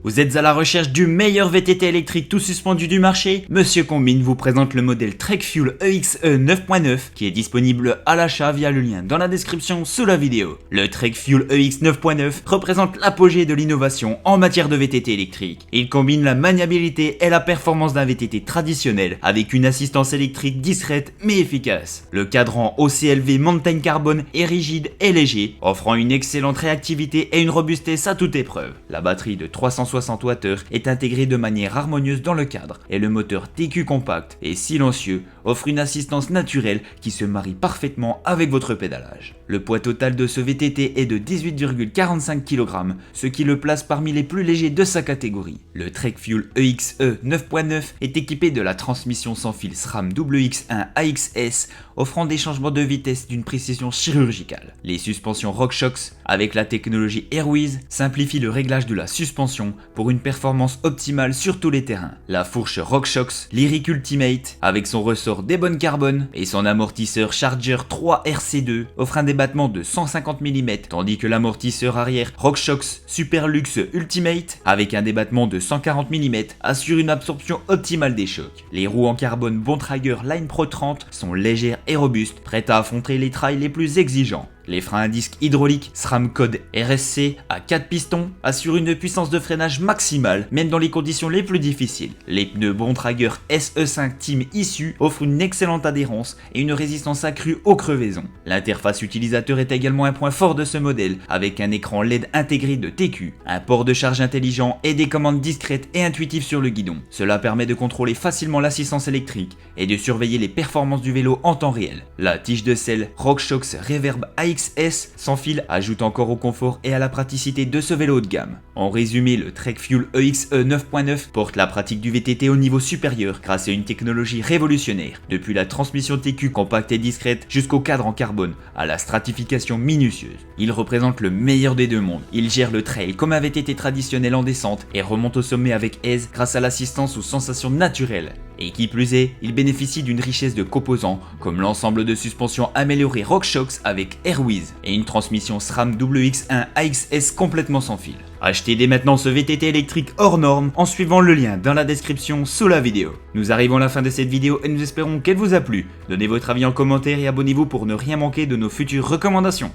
Vous êtes à la recherche du meilleur VTT électrique tout suspendu du marché? Monsieur Combine vous présente le modèle TrekFuel EXE 9.9 qui est disponible à l'achat via le lien dans la description sous la vidéo. Le TrekFuel EX 9.9 représente l'apogée de l'innovation en matière de VTT électrique. Il combine la maniabilité et la performance d'un VTT traditionnel avec une assistance électrique discrète mais efficace. Le cadran OCLV Mountain Carbon est rigide et léger, offrant une excellente réactivité et une robustesse à toute épreuve. La batterie de 360 Wh est intégrée de manière harmonieuse dans le cadre et le moteur TQ compact et silencieux offre une assistance naturelle qui se marie parfaitement avec votre pédalage. Le poids total de ce VTT est de 18,45 kg, ce qui le place parmi les plus légers de sa catégorie. Le TrekFuel EXE 9.9 est équipé de la transmission sans fil SRAM WX1 AXS, offrant des changements de vitesse d'une précision chirurgicale. Les suspensions RockShox avec la technologie Airwiz simplifient le réglage de la suspension pour une performance optimale sur tous les terrains. La fourche RockShox Lyric Ultimate avec son ressort d'ébène carbone et son amortisseur Charger 3 RC2 offre un débattement de 150 mm, tandis que l'amortisseur arrière RockShox Superlux Ultimate avec un débattement de 140 mm assure une absorption optimale des chocs. Les roues en carbone Bontrager Line Pro 30 sont légères et robustes, prêtes à affronter les trails les plus exigeants. Les freins à disque hydrauliques SRAM Code RSC à 4 pistons assurent une puissance de freinage maximale même dans les conditions les plus difficiles. Les pneus Bontrager SE5 Team issus offrent une excellente adhérence et une résistance accrue aux crevaisons. L'interface utilisateur est également un point fort de ce modèle avec un écran LED intégré de TQ, un port de charge intelligent et des commandes discrètes et intuitives sur le guidon. Cela permet de contrôler facilement l'assistance électrique et de surveiller les performances du vélo en temps réel. La tige de selle RockShox Reverb AXS sans fil ajoute encore au confort et à la praticité de ce vélo haut de gamme. En résumé, le TrekFuel EXE 9.9 porte la pratique du VTT au niveau supérieur grâce à une technologie révolutionnaire, depuis la transmission TQ compacte et discrète jusqu'au cadre en carbone à la stratification minutieuse. Il représente le meilleur des deux mondes. Il gère le trail comme un VTT traditionnel en descente et remonte au sommet avec aise grâce à l'assistance aux sensations naturelles. Et qui plus est, il bénéficie d'une richesse de composants comme l'ensemble de suspension amélioré RockShox avec Airwiz et une transmission SRAM WX1 AXS complètement sans fil. Achetez dès maintenant ce VTT électrique hors norme en suivant le lien dans la description sous la vidéo. Nous arrivons à la fin de cette vidéo et nous espérons qu'elle vous a plu. Donnez votre avis en commentaire et abonnez-vous pour ne rien manquer de nos futures recommandations.